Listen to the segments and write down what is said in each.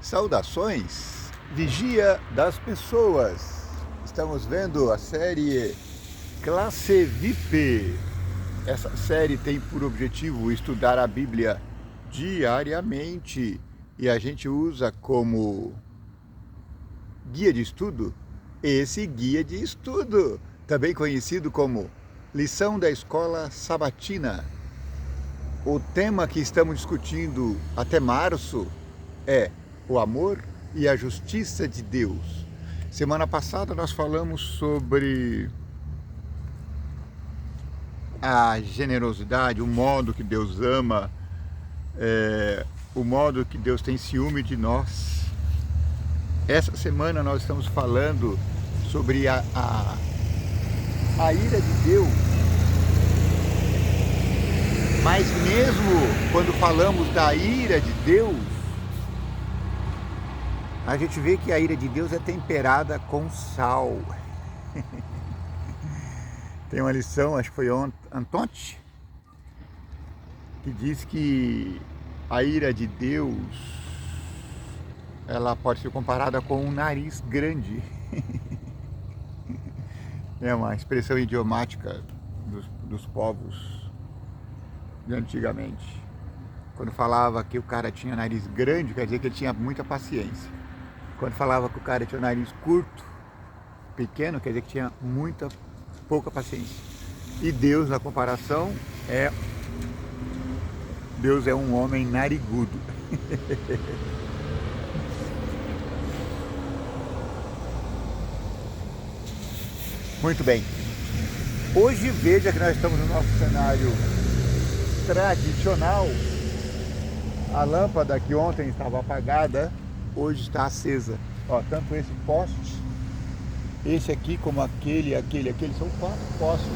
Saudações, vigia das pessoas. Estamos vendo a série Classe VIP. Essa série tem por objetivo estudar a Bíblia diariamente e a gente usa como guia de estudo esse guia de estudo, também conhecido como lição da escola sabatina. O tema que estamos discutindo até março é o amor e a justiça de Deus. Semana passada nós falamos sobre a generosidade, o modo que Deus ama, o modo que Deus tem ciúme de nós. Essa semana nós estamos falando sobre a ira de Deus. Mas mesmo quando falamos da ira de Deus, a gente vê que a ira de Deus é temperada com sal. Tem uma lição, acho que foi Antonte, que diz que a ira de Deus, ela pode ser comparada com um nariz grande. É uma expressão idiomática dos povos de antigamente. Quando falava que o cara tinha nariz grande, quer dizer que ele tinha muita paciência. Quando falava que o cara tinha nariz curto, pequeno, quer dizer que tinha pouca paciência. E Deus, na comparação, Deus é um homem narigudo. Muito bem. Hoje veja que nós estamos no nosso cenário tradicional. A lâmpada que ontem estava apagada, hoje está acesa. Ó, tanto esse poste, esse aqui como aquele são 4 postes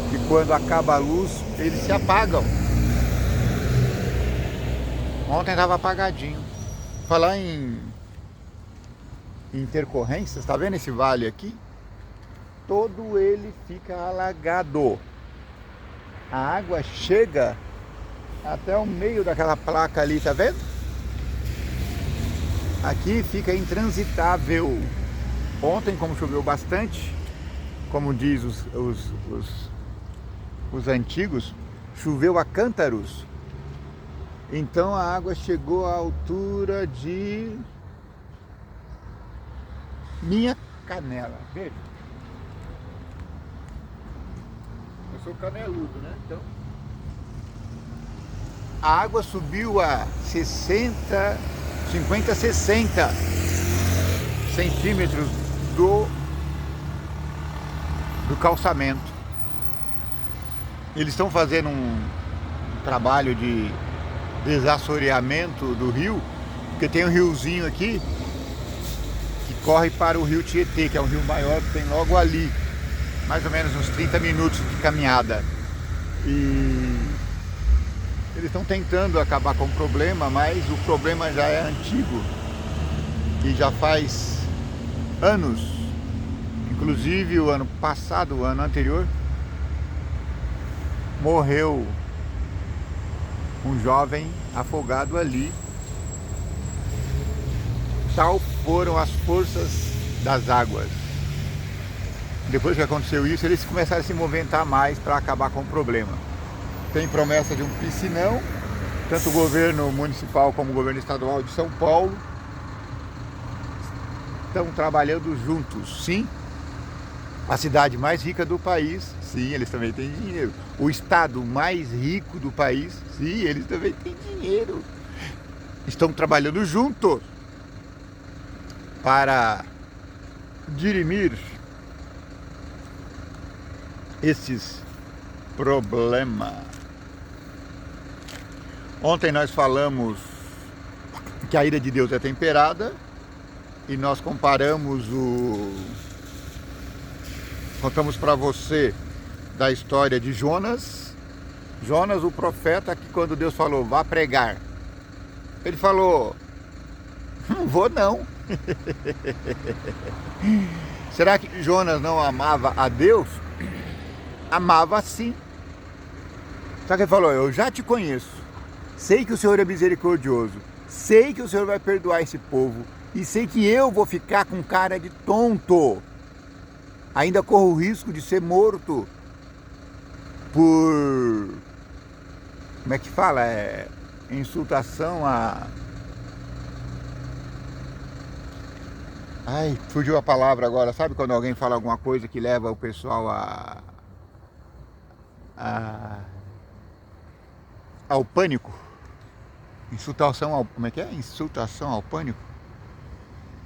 que quando acaba a luz, eles se apagam. Ontem estava apagadinho. Falar em intercorrências, está vendo esse vale aqui? Todo ele fica alagado. A água chega até o meio daquela placa ali, tá vendo? Aqui fica intransitável. Ontem, como choveu bastante, como diz os antigos, choveu a cântaros. Então a água chegou à altura de minha canela. Veja. Eu sou caneludo, né? Então, a água subiu a 50, 60 centímetros do calçamento. Eles estão fazendo um trabalho de desassoreamento do rio, porque tem um riozinho aqui que corre para o rio Tietê, que é um rio maior que tem logo ali, mais ou menos uns 30 minutos de caminhada. E eles estão tentando acabar com o problema, mas o problema já é antigo e já faz anos. Inclusive o ano passado, o ano anterior, morreu um jovem afogado ali. Tal foram as forças das águas. Depois que aconteceu isso, eles começaram a se movimentar mais para acabar com o problema. Tem promessa de um piscinão, tanto o governo municipal como o governo estadual de São Paulo estão trabalhando juntos. Sim, a cidade mais rica do país, sim, eles também têm dinheiro. O estado mais rico do país, sim, eles também têm dinheiro. Estão trabalhando juntos para dirimir esses problemas. Ontem nós falamos que a ira de Deus é temperada e nós contamos para você da história de Jonas. Jonas, o profeta, que quando Deus falou, vá pregar, ele falou, não vou não. Será que Jonas não amava a Deus? Amava sim. Só que ele falou, eu já te conheço, sei que o Senhor é misericordioso, sei que o Senhor vai perdoar esse povo e sei que eu vou ficar com cara de tonto. Ainda corro o risco de ser morto por, como é que fala? Insultação a... Ai, fugiu a palavra agora. Sabe quando alguém fala alguma coisa que leva o pessoal ao pânico? Insultação ao... Como é que é? Insultação ao pânico?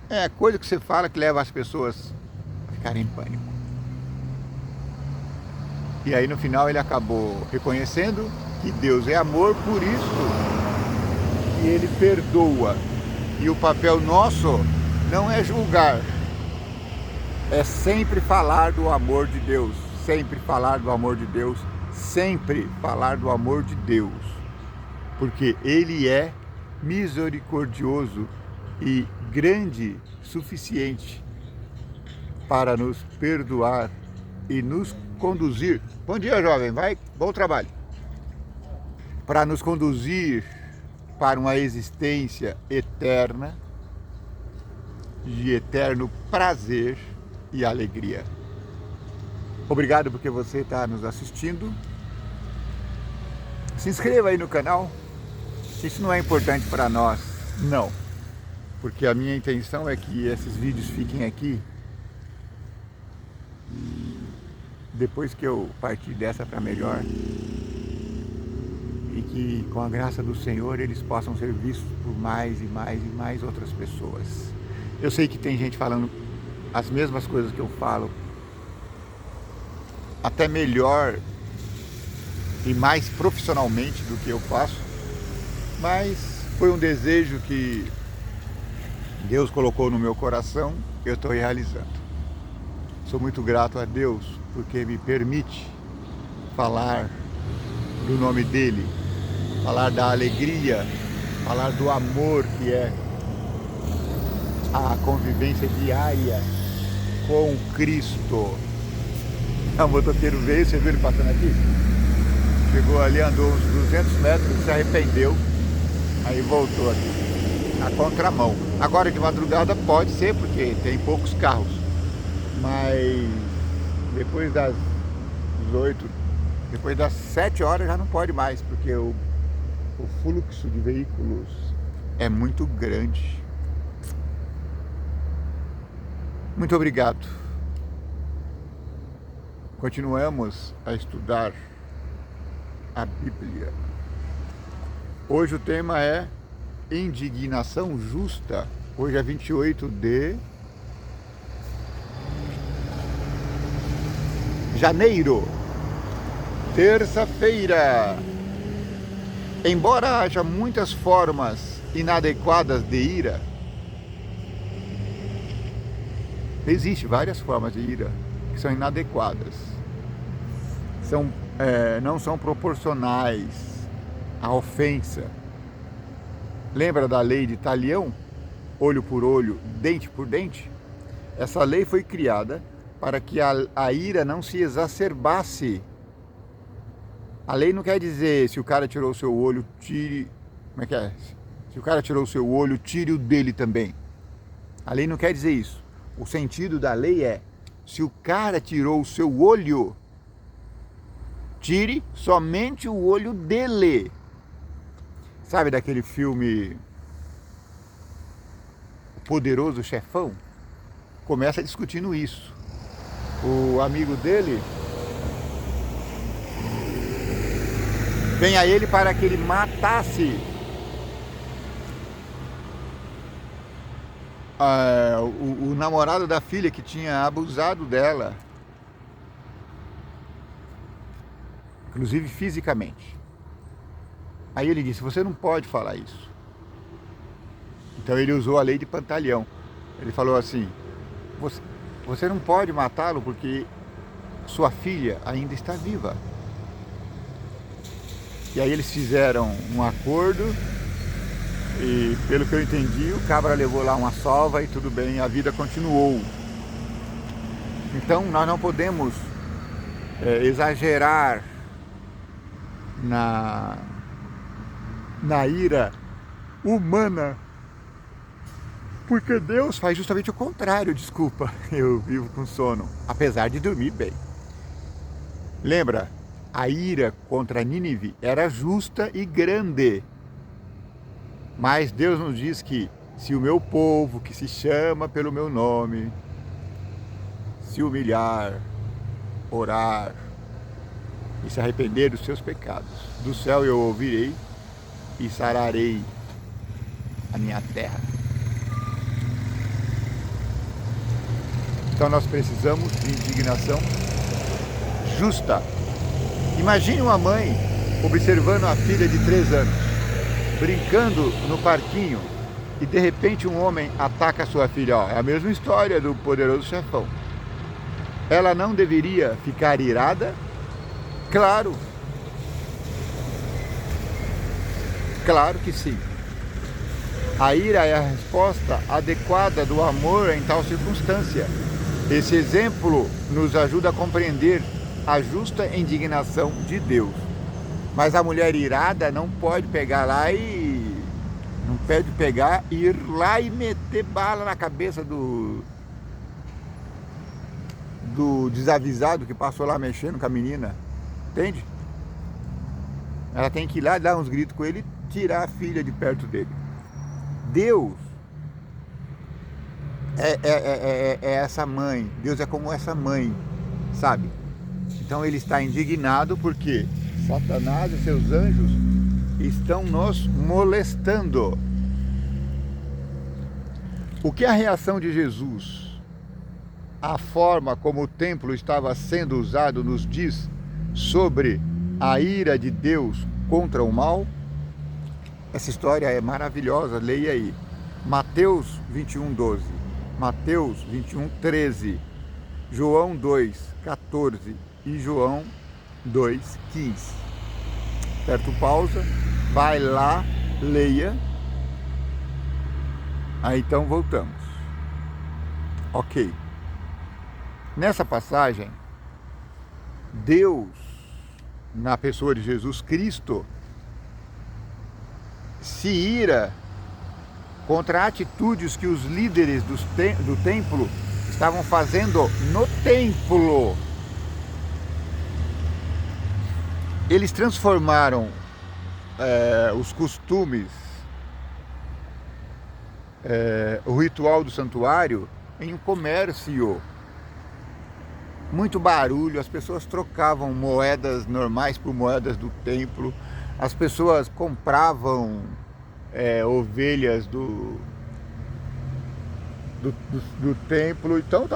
É coisa que você fala que leva as pessoas a ficarem em pânico. E aí no final ele acabou reconhecendo que Deus é amor, por isso que ele perdoa. E o papel nosso não é julgar, é sempre falar do amor de Deus, sempre falar do amor de Deus, sempre falar do amor de Deus, porque Ele é misericordioso e grande, suficiente para nos perdoar e nos conduzir. Bom dia, jovem, vai, bom trabalho. Para nos conduzir para uma existência eterna, de eterno prazer e alegria. Obrigado porque você está nos assistindo. Se inscreva aí no canal. Isso não é importante para nós, não. Porque a minha intenção é que esses vídeos fiquem aqui. E depois que eu partir dessa para melhor, e que com a graça do Senhor eles possam ser vistos por mais e mais e mais outras pessoas. Eu sei que tem gente falando as mesmas coisas que eu falo, até melhor e mais profissionalmente do que eu faço, mas foi um desejo que Deus colocou no meu coração, eu estou realizando. Sou muito grato a Deus porque me permite falar do nome dEle, falar da alegria, falar do amor que é a convivência diária com Cristo. O motoqueiro veio, você viu ele passando aqui? Chegou ali, andou uns 200 metros, se arrependeu, aí voltou aqui, na contramão. Agora de madrugada pode ser, porque tem poucos carros, mas depois das 8, depois das 7 horas já não pode mais, porque o fluxo de veículos é muito grande. Muito obrigado. Continuamos a estudar a Bíblia. Hoje o tema é indignação justa. Hoje é 28 de janeiro, terça-feira. Embora haja muitas formas inadequadas de ira, existem várias formas de ira que são inadequadas, não são proporcionais à ofensa. Lembra da lei de Talião? Olho por olho, dente por dente? Essa lei foi criada para que a ira não se exacerbasse. A lei não quer dizer, se o cara tirou o seu olho, tire... Como é que é? Se o cara tirou o seu olho, tire o dele também. A lei não quer dizer isso. O sentido da lei é, se o cara tirou o seu olho, tire somente o olho dele. Sabe daquele filme O Poderoso Chefão? Começa discutindo isso. O amigo dele vem a ele para que ele matasse o namorado da filha que tinha abusado dela, inclusive fisicamente. Aí ele disse, você não pode falar isso. Então ele usou a lei de Pantaleão. Ele falou assim, você não pode matá-lo porque sua filha ainda está viva. E aí eles fizeram um acordo e, pelo que eu entendi, o cabra levou lá uma sova e tudo bem, a vida continuou. Então nós não podemos exagerar na ira humana. Porque Deus faz justamente o contrário, desculpa, eu vivo com sono, apesar de dormir bem. Lembra, a ira contra Nínive era justa e grande. Mas Deus nos diz que se o meu povo, que se chama pelo meu nome, se humilhar, orar e se arrepender dos seus pecados, do céu eu ouvirei e sararei a minha terra. Então nós precisamos de indignação justa. Imagine uma mãe observando a filha de 3 anos, brincando no parquinho, e de repente um homem ataca a sua filha. É a mesma história do Poderoso Chefão. Ela não deveria ficar irada? Claro. Claro que sim. A ira é a resposta adequada do amor em tal circunstância. Esse exemplo nos ajuda a compreender a justa indignação de Deus. Mas a mulher irada não pode pegar lá e... Não pode pegar e ir lá e meter bala na cabeça do desavisado que passou lá mexendo com a menina. Entende? Ela tem que ir lá, dar uns gritos com ele e tirar a filha de perto dele. Deus é essa mãe. Deus é como essa mãe, sabe? Então ele está indignado porque Satanás e seus anjos estão nos molestando. O que a reação de Jesus, a forma como o templo estava sendo usado, nos diz sobre a ira de Deus contra o mal? Essa história é maravilhosa, leia aí. Mateus 21:12, Mateus 21:13, João 2:14 e João 2:15. Aperta o pausa, vai lá, leia. Aí então voltamos. Ok. Nessa passagem, Deus, na pessoa de Jesus Cristo, se ira contra atitudes que os líderes do templo estavam fazendo no templo. Eles transformaram os costumes, o ritual do santuário em um comércio. Muito barulho, as pessoas trocavam moedas normais por moedas do templo, as pessoas compravam ovelhas do templo, então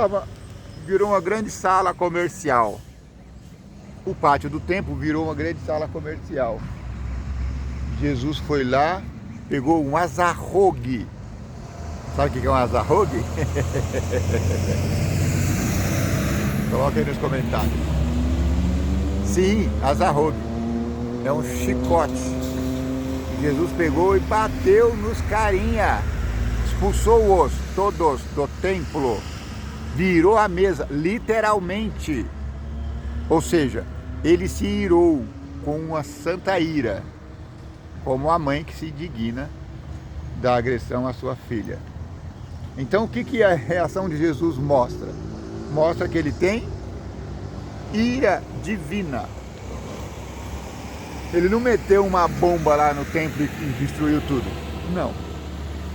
virou uma grande sala comercial. O pátio do templo virou uma grande sala comercial. Jesus foi lá, pegou um azarrogue. Sabe o que é um azarrogue? Coloca aí nos comentários. Sim, azarrogue. É um chicote. Jesus pegou e bateu nos carinha. Expulsou-os todos do templo. Virou a mesa, literalmente. Ou seja, ele se irou com uma santa ira, como a mãe que se indigna da agressão à sua filha. Então o que a reação de Jesus mostra? Mostra que ele tem ira divina. Ele não meteu uma bomba lá no templo e destruiu tudo. Não.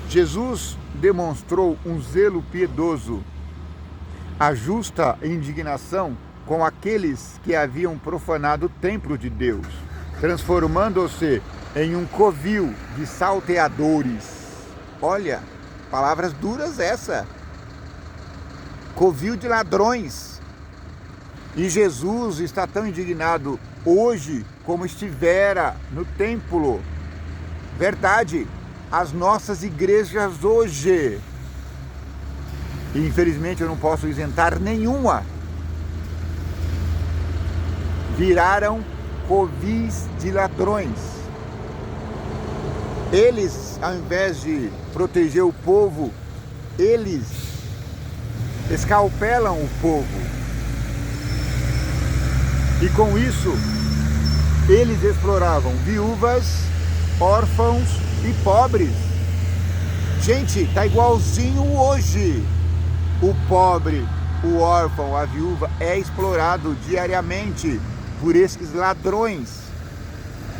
Jesus demonstrou um zelo piedoso, a justa indignação com aqueles que haviam profanado o templo de Deus, transformando-se em um covil de salteadores. Olha, palavras duras essa. Covil de ladrões. E Jesus está tão indignado hoje como estivera no templo. Verdade, as nossas igrejas hoje, e infelizmente eu não posso isentar nenhuma, viraram covis de ladrões. Eles, ao invés de proteger o povo, eles escalpelam o povo. E com isso, eles exploravam viúvas, órfãos e pobres. Gente, tá igualzinho hoje. O pobre, o órfão, a viúva é explorado diariamente por esses ladrões,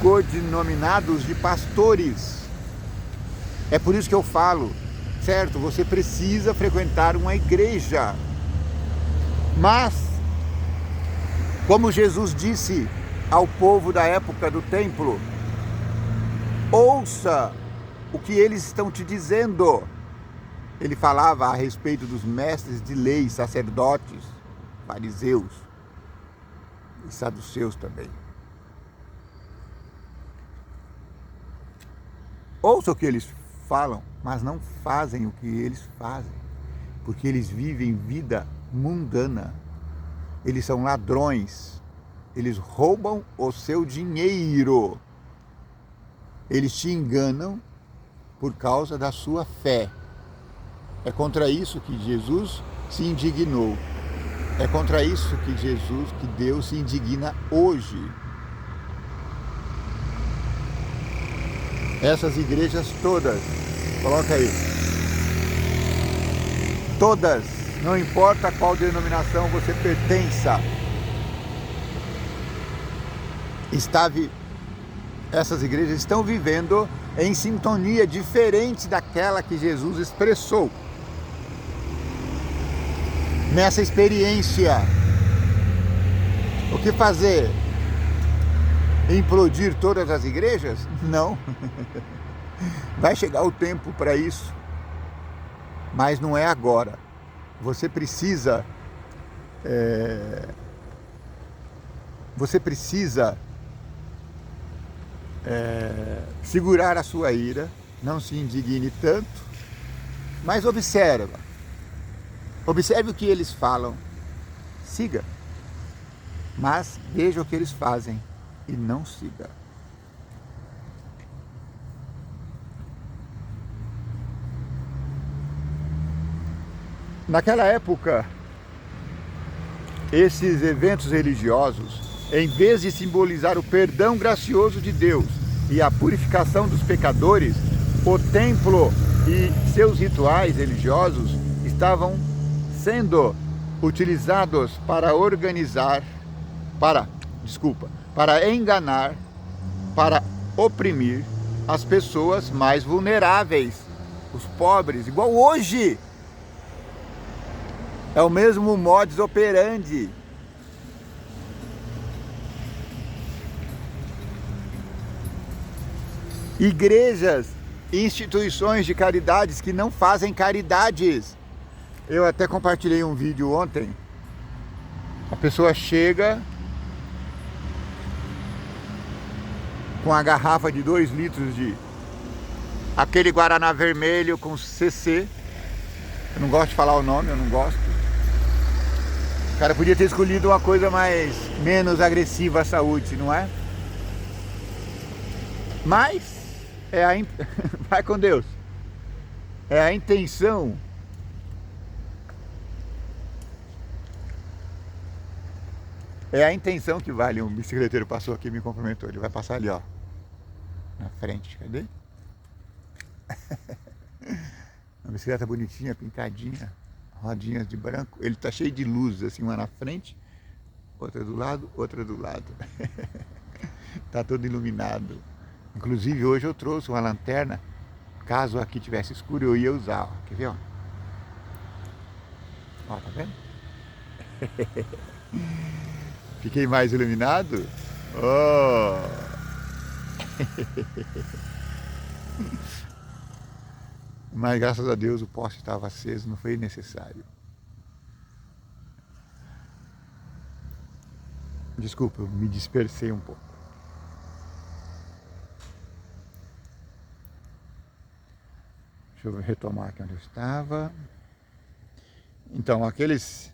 codinominados de pastores. É por isso que eu falo, certo? Você precisa frequentar uma igreja. Mas, como Jesus disse ao povo da época do templo, ouça o que eles estão te dizendo. Ele falava a respeito dos mestres de lei, sacerdotes, fariseus e saduceus também. Ouça o que eles falam, mas não fazem o que eles fazem, porque eles vivem vida mundana. Eles são ladrões, eles roubam o seu dinheiro. Eles te enganam por causa da sua fé. É contra isso que Jesus se indignou. É contra isso que Deus se indigna hoje. Essas igrejas todas, coloca aí, todas, não importa a qual denominação você pertença, essas igrejas estão vivendo em sintonia diferente daquela que Jesus expressou. Nessa experiência, o que fazer? Implodir todas as igrejas? Não. Vai chegar o tempo para isso, mas não é agora. Você precisa segurar a sua ira, não se indigne tanto, mas observe o que eles falam, siga, mas veja o que eles fazem e não siga. Naquela época, esses eventos religiosos, em vez de simbolizar o perdão gracioso de Deus e a purificação dos pecadores, o templo e seus rituais religiosos estavam sendo utilizados para para enganar, para oprimir as pessoas mais vulneráveis, os pobres, igual hoje. É o mesmo modus operandi. Igrejas e instituições de caridades que não fazem caridades. Eu até compartilhei um vídeo ontem. A pessoa chega com a garrafa de 2 litros de aquele Guaraná vermelho com CC. Eu não gosto de falar o nome, eu não gosto. O cara podia ter escolhido uma coisa menos agressiva à saúde, não é? Mas vai com Deus. É a intenção. É a intenção que vale. Um bicicleteiro passou aqui e me cumprimentou. Ele vai passar ali, ó, na frente. Cadê? Uma bicicleta bonitinha, pintadinha, rodinhas de branco. Ele tá cheio de luzes, assim, uma na frente, outra do lado, outra do lado. Tá todo iluminado. Inclusive hoje eu trouxe uma lanterna. Caso aqui tivesse escuro, eu ia usar. Ó. Quer ver? Ó, tá vendo? Fiquei mais iluminado? Oh! Mas graças a Deus o poste estava aceso, não foi necessário. Desculpa, eu me dispersei um pouco. Deixa eu retomar aqui onde eu estava. Então, aqueles...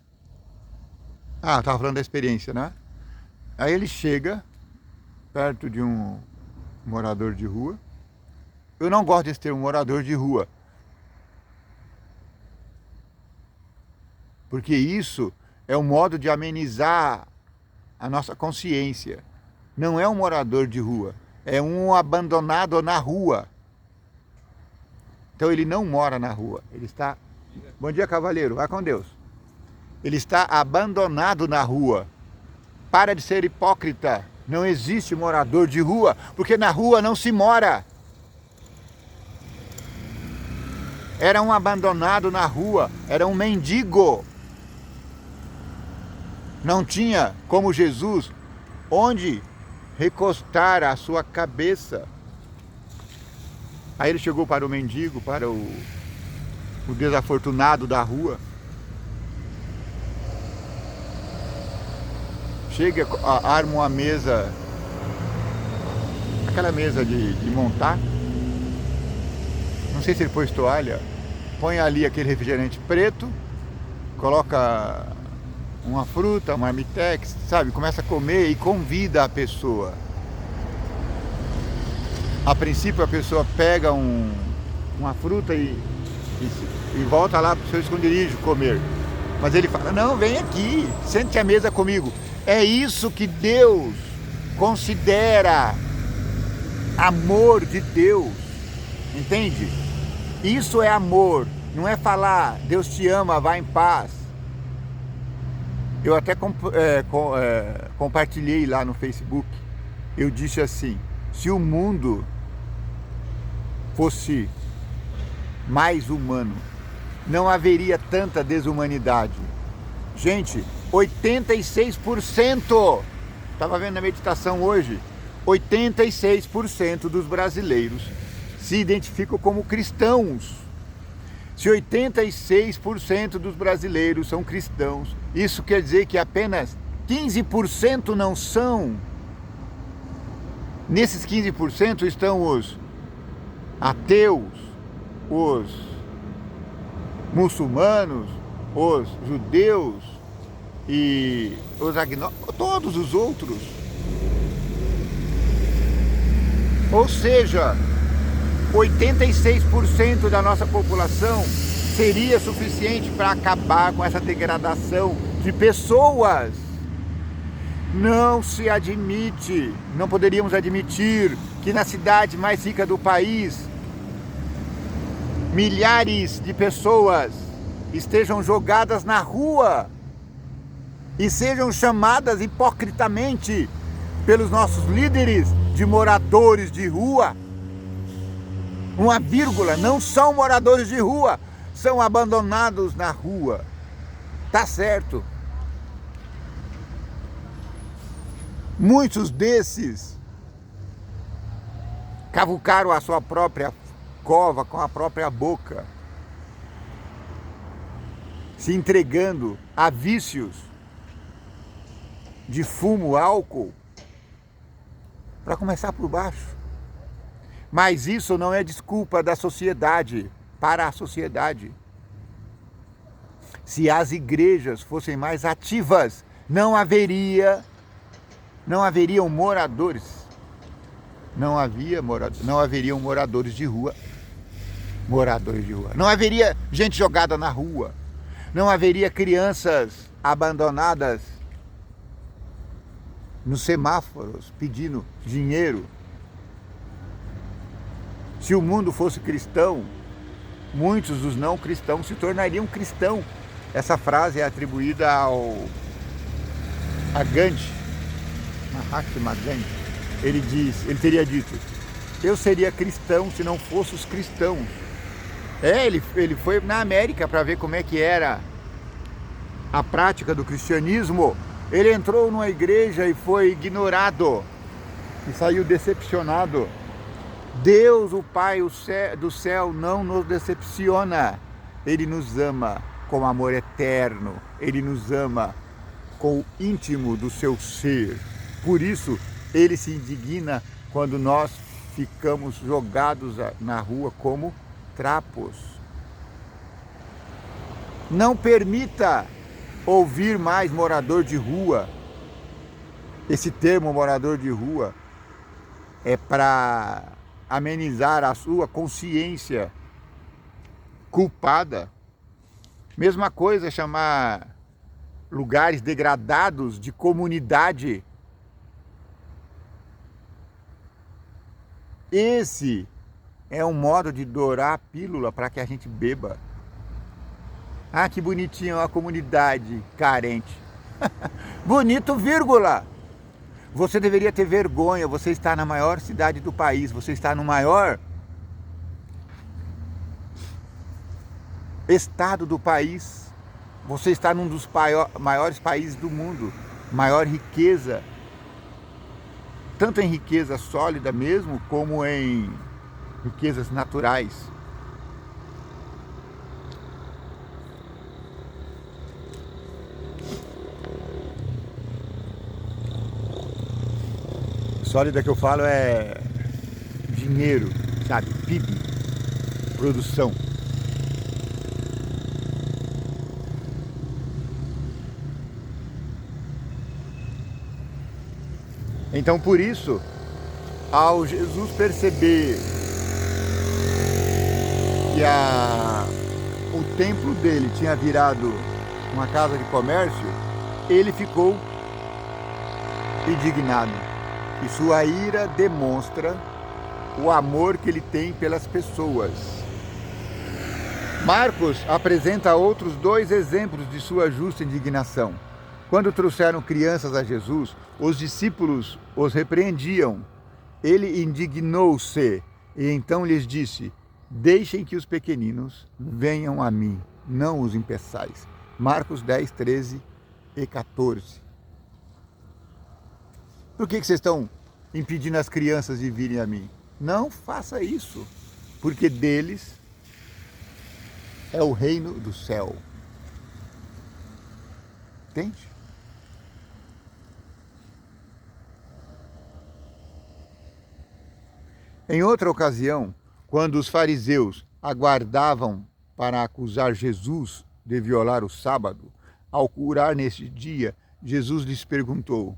eu estava falando da experiência, né? Aí ele chega perto de um morador de rua. Eu não gosto desse termo, morador de rua. Porque isso é um modo de amenizar a nossa consciência. Não é um morador de rua, é um abandonado na rua. Então ele não mora na rua, ele está... Bom dia, cavaleiro, vai com Deus. Ele está abandonado na rua. Para de ser hipócrita. Não existe morador de rua, porque na rua não se mora. Era um abandonado na rua, era um mendigo. Não tinha, como Jesus, onde recostar a sua cabeça. Aí ele chegou para o mendigo, para o desafortunado da rua. Chega, arma uma mesa, aquela mesa de montar. Não sei se ele pôs toalha. Põe ali aquele refrigerante preto, coloca uma fruta, uma marmitex, sabe? Começa a comer e convida a pessoa. A princípio a pessoa pega uma fruta e volta lá para o seu esconderijo comer. Mas ele fala, não, vem aqui, sente à mesa comigo. É isso que Deus considera amor de Deus, entende? Isso é amor, não é falar, Deus te ama, vá em paz. Eu até compartilhei lá no Facebook, eu disse assim, se o mundo fosse mais humano, não haveria tanta desumanidade. Gente, 86%, estava vendo na meditação hoje, 86% dos brasileiros se identificam como cristãos. Se 86% dos brasileiros são cristãos, isso quer dizer que apenas 15% não são. Nesses 15% estão os ateus, os muçulmanos, os judeus e os agnósticos, todos os outros. Ou seja, 86% da nossa população seria suficiente para acabar com essa degradação de pessoas. Não se admite, não poderíamos admitir que na cidade mais rica do país, milhares de pessoas estejam jogadas na rua e sejam chamadas hipocritamente pelos nossos líderes de moradores de rua. Uma vírgula, não são moradores de rua, são abandonados na rua. Tá certo. Muitos desses cavucaram a sua própria cova com a própria boca, se entregando a vícios de fumo, álcool, para começar por baixo. Mas isso não é desculpa da sociedade, para a sociedade. Se as igrejas fossem mais ativas, não haveriam moradores. Não haveriam moradores de rua. Não haveria gente jogada na rua. Não haveria crianças abandonadas nos semáforos pedindo dinheiro. Se o mundo fosse cristão, muitos dos não cristãos se tornariam cristãos. Essa frase é atribuída a Gandhi, Mahatma Gandhi. Ele teria dito, eu seria cristão se não fosse os cristãos. Ele foi na América para ver como é que era a prática do cristianismo. Ele entrou numa igreja e foi ignorado e saiu decepcionado. Deus, o Pai do céu, não nos decepciona. Ele nos ama com amor eterno. Ele nos ama com o íntimo do seu ser. Por isso, Ele se indigna quando nós ficamos jogados na rua como trapos. Não permita ouvir mais morador de rua. Esse termo morador de rua é para amenizar a sua consciência culpada. Mesma coisa chamar lugares degradados de comunidade. É um modo de dourar a pílula para que a gente beba. Ah, que bonitinho, a comunidade carente. Bonito, vírgula. Você deveria ter vergonha, você está na maior cidade do país, você está no maior estado do país, você está num dos maiores países do mundo, maior riqueza, tanto em riqueza sólida mesmo, como em riquezas naturais. Sólida que eu falo é dinheiro, sabe? PIB, produção. Então, por isso, ao Jesus perceber que o templo dele tinha virado uma casa de comércio, ele ficou indignado. E sua ira demonstra o amor que ele tem pelas pessoas. Marcos apresenta outros 2 exemplos de sua justa indignação. Quando trouxeram crianças a Jesus, os discípulos os repreendiam. Ele indignou-se e então lhes disse: deixem que os pequeninos venham a mim, não os impeçais. Marcos 10, 13 e 14. Por que vocês estão impedindo as crianças de virem a mim? Não faça isso, porque deles é o reino do céu. Entende? Em outra ocasião, quando os fariseus aguardavam para acusar Jesus de violar o sábado, ao curar neste dia, Jesus lhes perguntou: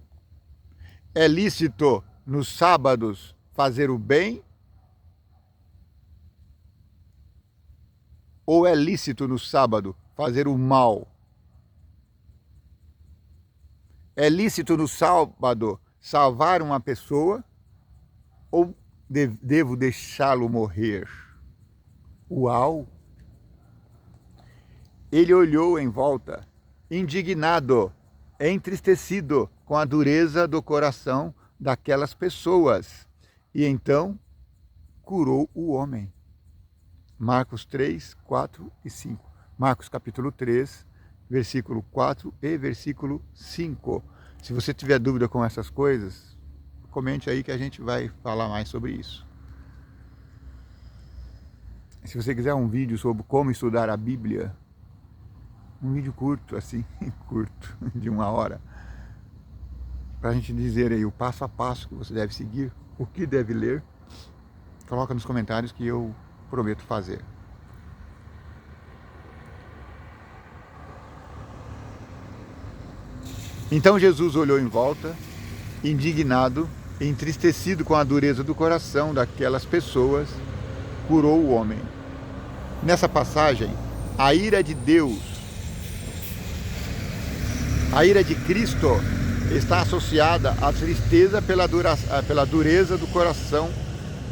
é lícito nos sábados fazer o bem? Ou é lícito no sábado fazer o mal? É lícito no sábado salvar uma pessoa? Ou devo deixá-lo morrer? Uau! Ele olhou em volta, indignado, entristecido com a dureza do coração daquelas pessoas, e então curou o homem. Marcos 3, 4 e 5. Marcos capítulo 3, versículo 4 e versículo 5. Se você tiver dúvida com essas coisas, comente aí que a gente vai falar mais sobre isso. Se você quiser um vídeo sobre como estudar a Bíblia, um vídeo curto, assim, curto, de 1 hora, para a gente dizer aí o passo a passo que você deve seguir, o que deve ler, coloca nos comentários que eu prometo fazer. Então Jesus olhou em volta, indignado, entristecido com a dureza do coração daquelas pessoas, curou o homem. Nessa passagem, a ira de Deus, a ira de Cristo, está associada à tristeza pela dureza do coração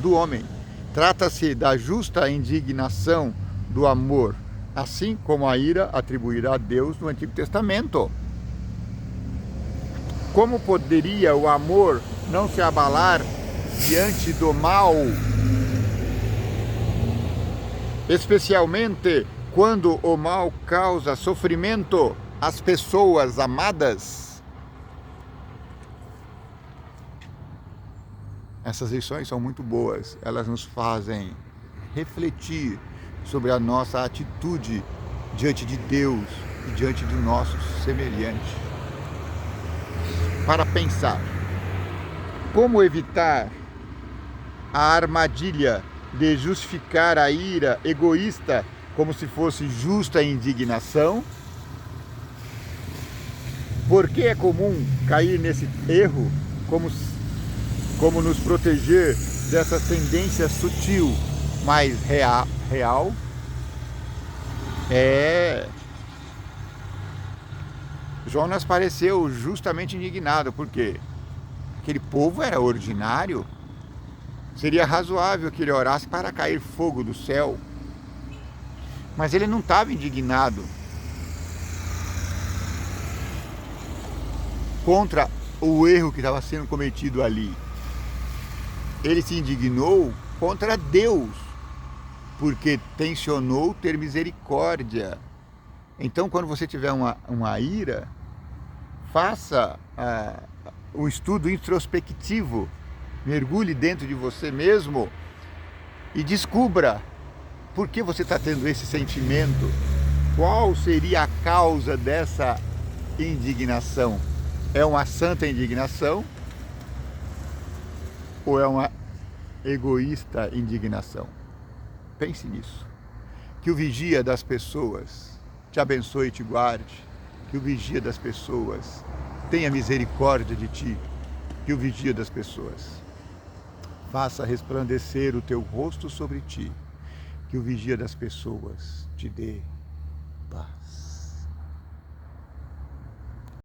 do homem. Trata-se da justa indignação do amor, assim como a ira atribuída a Deus no Antigo Testamento. Como poderia o amor não se abalar diante do mal? Especialmente quando o mal causa sofrimento às pessoas amadas. Essas lições são muito boas, elas nos fazem refletir sobre a nossa atitude diante de Deus e diante do nosso semelhante. Para pensar, como evitar a armadilha de justificar a ira egoísta como se fosse justa indignação? Por que é comum cair nesse erro? Como nos proteger dessa tendência sutil, mas real? Jonas pareceu justamente indignado, porque aquele povo era ordinário, Seria razoável que ele orasse para cair fogo do céu. Mas ele não estava indignado contra o erro que estava sendo cometido ali. Ele se indignou contra Deus, porque tensionou ter misericórdia. Então, quando você tiver uma ira, faça um estudo introspectivo, mergulhe dentro de você mesmo e descubra por que você está tendo esse sentimento, qual seria a causa dessa indignação. É uma santa indignação ou é uma egoísta indignação? Pense nisso. Que o vigia das pessoas te abençoe e te guarde. Que o vigia das pessoas tenha misericórdia de ti. Que o vigia das pessoas faça resplandecer o teu rosto sobre ti. Que o vigia das pessoas te dê paz.